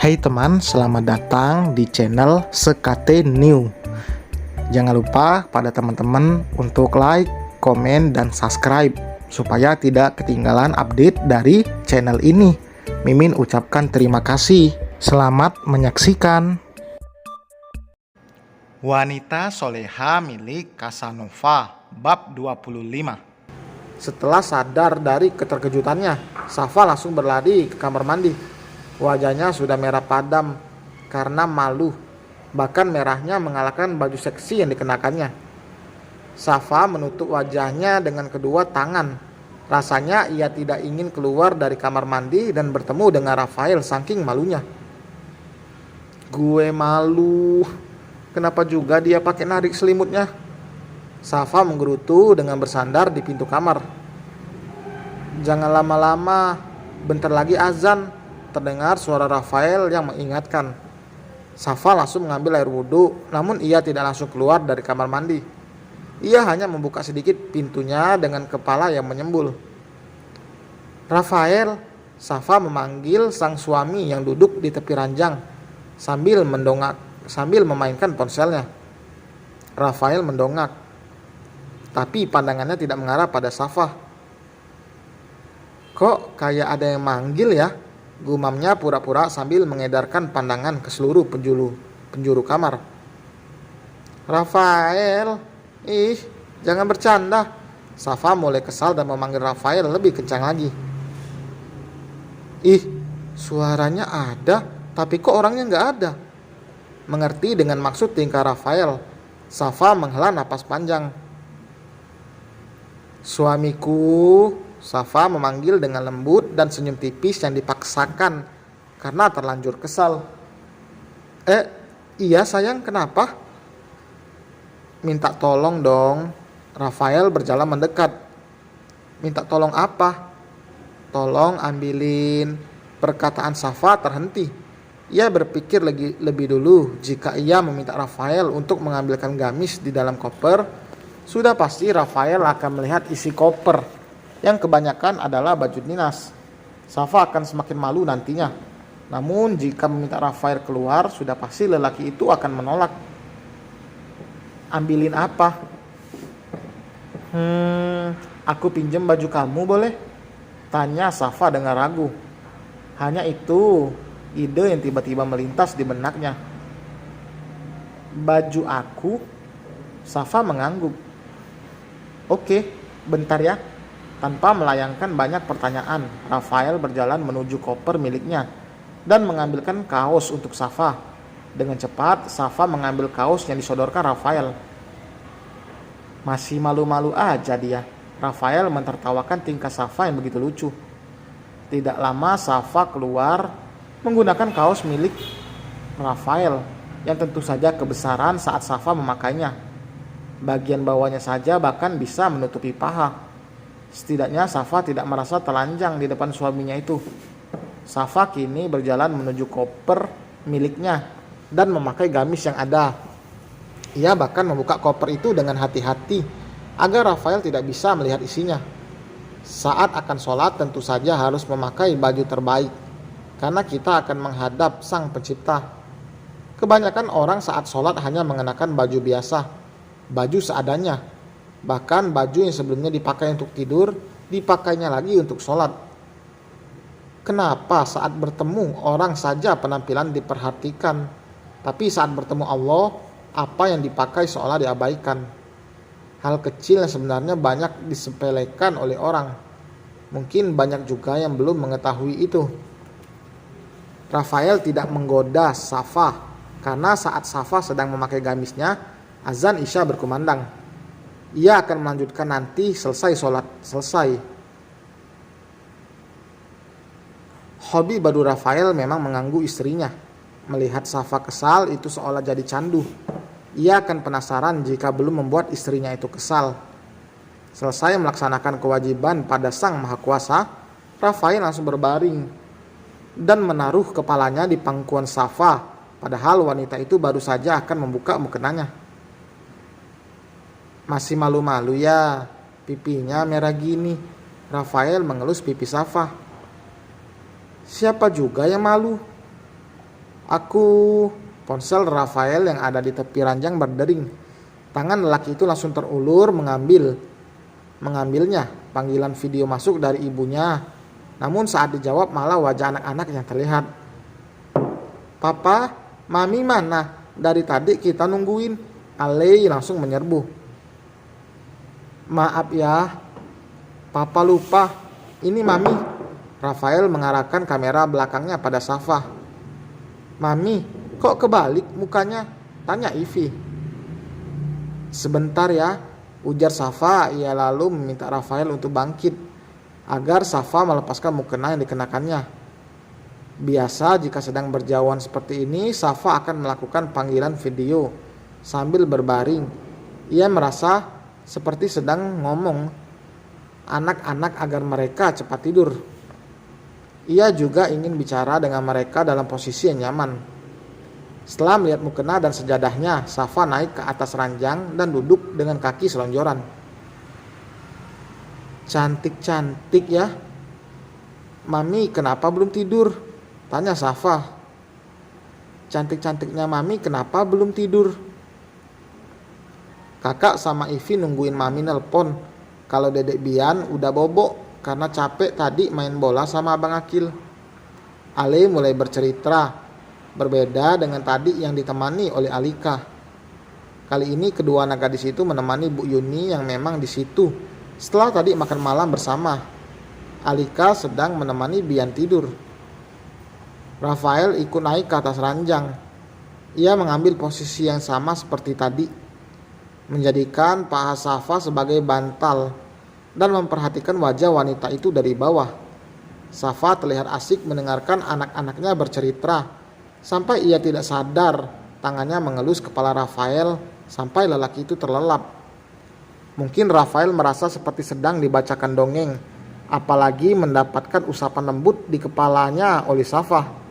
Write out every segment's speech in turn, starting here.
Hai teman, selamat datang di channel Sekate New. Jangan lupa pada teman-teman untuk like, komen, dan subscribe supaya tidak ketinggalan update dari channel ini. Mimin ucapkan terima kasih. Selamat menyaksikan. Wanita soleha milik Casanova, bab 25. Setelah sadar dari keterkejutannya, Safa langsung berlari ke kamar mandi. Wajahnya sudah merah padam karena malu, bahkan merahnya mengalahkan baju seksi yang dikenakannya. Safa menutup wajahnya dengan kedua tangan. Rasanya ia tidak ingin keluar dari kamar mandi dan bertemu dengan Rafael saking malunya. Gue malu. Kenapa juga dia pakai narik selimutnya? Safa menggerutu dengan bersandar di pintu kamar. Jangan lama-lama, bentar lagi azan. Terdengar suara Rafael yang mengingatkan. Safa langsung mengambil air wudhu, namun ia tidak langsung keluar dari kamar mandi. Ia hanya membuka sedikit pintunya dengan kepala yang menyembul. Rafael, Safa memanggil sang suami yang duduk di tepi ranjang sambil memainkan ponselnya. Rafael mendongak, tapi pandangannya tidak mengarah pada Safa. Kok kayak ada yang manggil ya? Gumamnya pura-pura sambil mengedarkan pandangan ke seluruh penjuru kamar. Rafael, jangan bercanda. Safa mulai kesal dan memanggil Rafael lebih kencang lagi. Suaranya ada, tapi kok orangnya nggak ada? Mengerti dengan maksud tingkah Rafael, Safa menghela napas panjang. Suamiku, Safa memanggil dengan lembut dan senyum tipis yang dipaksakan karena terlanjur kesal. Iya sayang, kenapa? Minta tolong dong. Rafael berjalan mendekat. Minta tolong apa? Tolong ambilin. Perkataan Safa terhenti. Ia berpikir lebih dulu jika ia meminta Rafael untuk mengambilkan gamis di dalam koper, sudah pasti Rafael akan melihat isi koper yang kebanyakan adalah baju dinas. Safa akan semakin malu nantinya. Namun jika meminta Rafael keluar, sudah pasti lelaki itu akan menolak. Ambilin apa? Aku pinjam baju kamu boleh? Tanya Safa dengan ragu. Hanya itu ide yang tiba-tiba melintas di benaknya. Baju aku? Safa mengangguk. Oke, bentar ya. Tanpa melayangkan banyak pertanyaan, Rafael berjalan menuju koper miliknya dan mengambilkan kaos untuk Safa. Dengan cepat, Safa mengambil kaos yang disodorkan Rafael. Masih malu-malu aja dia. Rafael mentertawakan tingkah Safa yang begitu lucu. Tidak lama Safa keluar menggunakan kaos milik Rafael yang tentu saja kebesaran saat Safa memakainya. Bagian bawahnya saja bahkan bisa menutupi paha. Setidaknya Safa tidak merasa telanjang di depan suaminya itu. Safa kini berjalan menuju koper miliknya dan memakai gamis yang ada. Ia bahkan membuka koper itu dengan hati-hati agar Rafael tidak bisa melihat isinya. Saat akan sholat tentu saja harus memakai baju terbaik, karena kita akan menghadap Sang Pencipta. Kebanyakan orang saat sholat hanya mengenakan baju biasa, baju seadanya. Bahkan baju yang sebelumnya dipakai untuk tidur, dipakainya lagi untuk sholat. Kenapa saat bertemu orang saja penampilan diperhatikan, tapi saat bertemu Allah, apa yang dipakai seolah diabaikan? Hal kecil yang sebenarnya banyak disepelekan oleh orang. Mungkin banyak juga yang belum mengetahui itu. Rafael tidak menggoda Safa, karena saat Safa sedang memakai gamisnya, azan Isya berkumandang. Ia akan melanjutkan nanti sholat selesai. Hobi baru Rafael memang mengganggu istrinya. Melihat Safa kesal itu seolah jadi candu. Ia akan penasaran jika belum membuat istrinya itu kesal. Selesai melaksanakan kewajiban pada Sang Maha Kuasa, Rafael langsung berbaring dan menaruh kepalanya di pangkuan Safa, padahal wanita itu baru saja akan membuka mukenanya. Masih malu-malu ya, pipinya merah gini. Rafael mengelus pipi Safa. Siapa juga yang malu? Aku. Ponsel Rafael yang ada di tepi ranjang berdering. Tangan lelaki itu langsung terulur mengambilnya. Panggilan video masuk dari ibunya. Namun saat dijawab malah wajah anak-anak yang terlihat. Papa, Mami mana? Dari tadi kita nungguin. Ale langsung menyerbu. Maaf ya, Papa lupa. Ini Mami. Rafael mengarahkan kamera belakangnya pada Safa. Mami, kok kebalik mukanya? Tanya Ivy. Sebentar ya, ujar Safa. Ia lalu meminta Rafael untuk bangkit agar Safa melepaskan mukena yang dikenakannya. Biasa jika sedang berjauhan seperti ini, Safa akan melakukan panggilan video sambil berbaring. Ia merasa seperti sedang ngomong anak-anak agar mereka cepat tidur. Ia juga ingin bicara dengan mereka dalam posisi yang nyaman. Setelah melihat mukena dan sejadahnya, Safa naik ke atas ranjang dan duduk dengan kaki selonjoran. Cantik-cantik ya. Mami kenapa belum tidur? Tanya Safa. Cantik-cantiknya Mami kenapa belum tidur? Kakak sama Ivy nungguin Mami nelpon. Kalau Dedek Bian udah bobok karena capek tadi main bola sama Abang Akil. Ale mulai bercerita. Berbeda dengan tadi yang ditemani oleh Alika. Kali ini kedua anak gadis itu menemani Bu Yuni yang memang di situ. Setelah tadi makan malam bersama, Alika sedang menemani Bian tidur. Rafael ikut naik ke atas ranjang. Ia mengambil posisi yang sama seperti tadi, menjadikan paha Safa sebagai bantal dan memperhatikan wajah wanita itu dari bawah. Safa terlihat asik mendengarkan anak-anaknya bercerita. Sampai ia tidak sadar, tangannya mengelus kepala Rafael sampai lelaki itu terlelap. Mungkin Rafael merasa seperti sedang dibacakan dongeng, apalagi mendapatkan usapan lembut di kepalanya oleh Safa.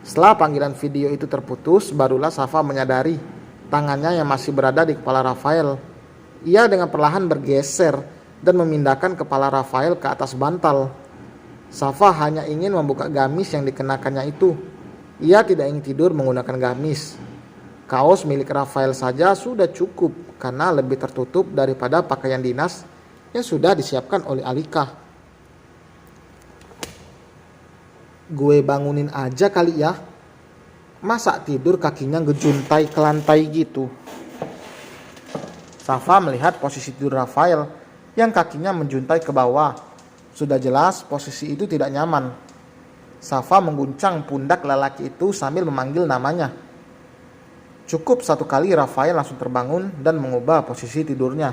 Setelah panggilan video itu terputus, barulah Safa menyadari tangannya yang masih berada di kepala Rafael. Ia dengan perlahan bergeser dan memindahkan kepala Rafael ke atas bantal. Safa hanya ingin membuka gamis yang dikenakannya itu. Ia tidak ingin tidur menggunakan gamis. Kaos milik Rafael saja sudah cukup karena lebih tertutup daripada pakaian dinas yang sudah disiapkan oleh Alika. Gue bangunin aja kali ya. Masa tidur kakinya ngejuntai ke lantai gitu? Safa melihat posisi tidur Rafael yang kakinya menjuntai ke bawah. Sudah jelas posisi itu tidak nyaman. Safa mengguncang pundak lelaki itu sambil memanggil namanya. Cukup satu kali Rafael langsung terbangun dan mengubah posisi tidurnya.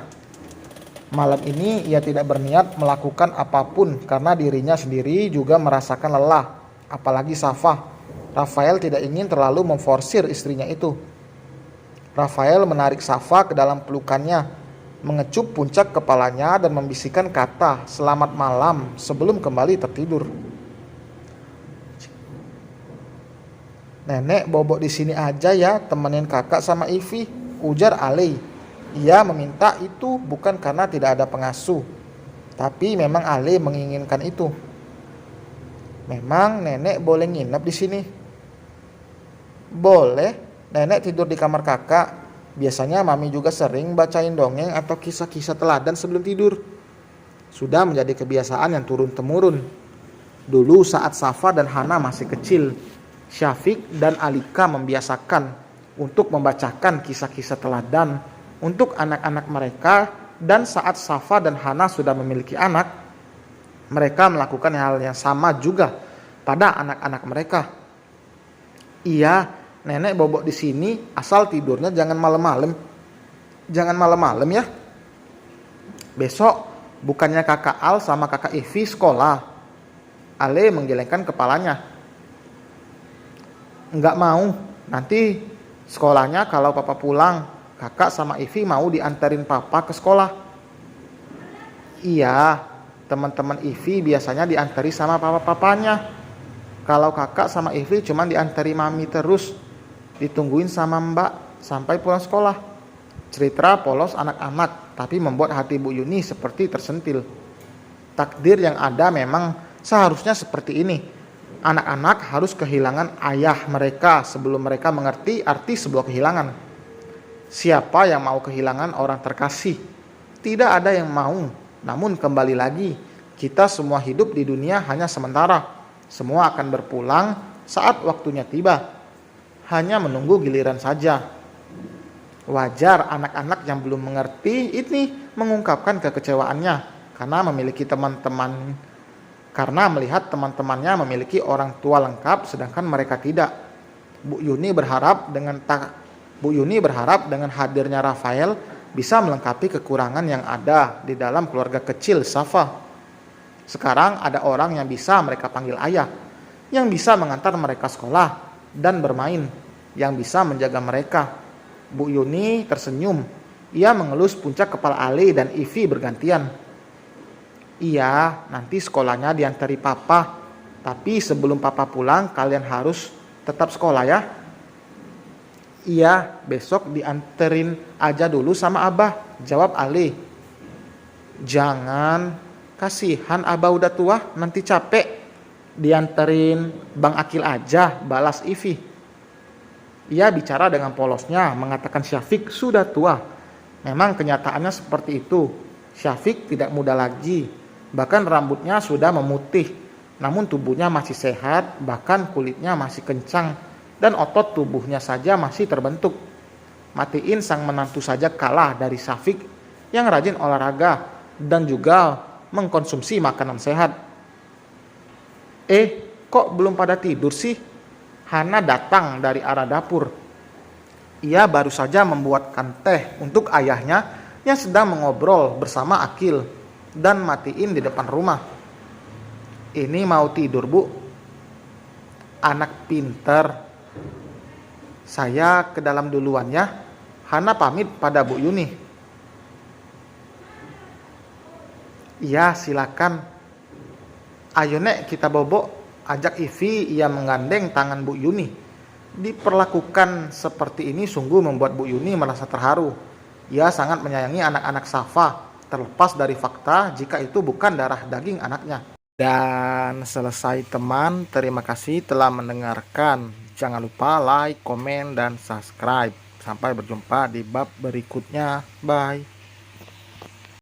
Malam ini ia tidak berniat melakukan apapun karena dirinya sendiri juga merasakan lelah. Apalagi Safa. Rafael tidak ingin terlalu memforsir istrinya itu. Rafael menarik Safa ke dalam pelukannya, mengecup puncak kepalanya dan membisikkan kata selamat malam sebelum kembali tertidur. Nenek bobok di sini aja ya, temenin kakak sama Ivy, ujar Ale. Ia meminta itu bukan karena tidak ada pengasuh, tapi memang Ale menginginkan itu. Memang nenek boleh nginep di sini? Boleh, nenek tidur di kamar kakak. Biasanya mami juga sering bacain dongeng atau kisah-kisah teladan sebelum tidur. Sudah menjadi kebiasaan yang turun-temurun. Dulu saat Safa dan Hana masih kecil, Syafiq dan Alika membiasakan untuk membacakan kisah-kisah teladan untuk anak-anak mereka, dan saat Safa dan Hana sudah memiliki anak, mereka melakukan hal yang sama juga pada anak-anak mereka. Iya, nenek bobok di sini asal tidurnya jangan malam-malam. Jangan malam-malam ya. Besok bukannya kakak Al sama kakak Ivy sekolah? Ale menggelengkan kepalanya. Enggak mau, nanti sekolahnya kalau papa pulang, kakak sama Ivy mau diantarin papa ke sekolah. Iya, teman-teman Ivy biasanya diantari sama papa-papanya. Kalau kakak sama Ivy cuma diantari mami terus, ditungguin sama mbak sampai pulang sekolah. Cerita polos anak-anak, tapi membuat hati Bu Yuni seperti tersentil. Takdir yang ada memang seharusnya seperti ini. Anak-anak harus kehilangan ayah mereka sebelum mereka mengerti arti sebuah kehilangan. Siapa yang mau kehilangan orang terkasih? Tidak ada yang mau. Namun kembali lagi, kita semua hidup di dunia hanya sementara. Semua akan berpulang saat waktunya tiba. Hanya menunggu giliran saja. Wajar anak-anak yang belum mengerti ini mengungkapkan kekecewaannya karena melihat teman-temannya memiliki orang tua lengkap sedangkan mereka tidak. Bu Yuni berharap dengan hadirnya Rafael bisa melengkapi kekurangan yang ada di dalam keluarga kecil Safa. Sekarang ada orang yang bisa mereka panggil ayah, yang bisa mengantar mereka sekolah dan bermain, yang bisa menjaga mereka. Bu Yuni tersenyum. Ia mengelus puncak kepala Ali dan Ivi bergantian. Iya, nanti sekolahnya diantari papa. Tapi sebelum papa pulang, kalian harus tetap sekolah ya. Iya, besok dianterin aja dulu sama abah, jawab Ali. Jangan, kasihan abah udah tua, nanti capek. Dianterin Bang Akil aja, balas Ivi. Ia bicara dengan polosnya, mengatakan Syafiq sudah tua. Memang kenyataannya seperti itu. Syafiq tidak muda lagi, bahkan rambutnya sudah memutih. Namun tubuhnya masih sehat, bahkan kulitnya masih kencang, dan otot tubuhnya saja masih terbentuk. Matiin sang menantu saja kalah dari Syafiq yang rajin olahraga dan juga mengkonsumsi makanan sehat. Kok belum pada tidur sih? Hana datang dari arah dapur. Ia baru saja membuatkan teh untuk ayahnya yang sedang mengobrol bersama Akil dan Matiin di depan rumah. Ini mau tidur, Bu. Anak pinter. Saya ke dalam duluan ya. Hana pamit pada Bu Yuni. Iya, silakan. Ayo nek kita bobok. Ajak Ivi, ia menggandeng tangan Bu Yuni. Diperlakukan seperti ini sungguh membuat Bu Yuni merasa terharu. Ia sangat menyayangi anak-anak Safa, terlepas dari fakta jika itu bukan darah daging anaknya. Dan selesai teman, terima kasih telah mendengarkan. Jangan lupa like, komen, dan subscribe. Sampai berjumpa di bab berikutnya. Bye.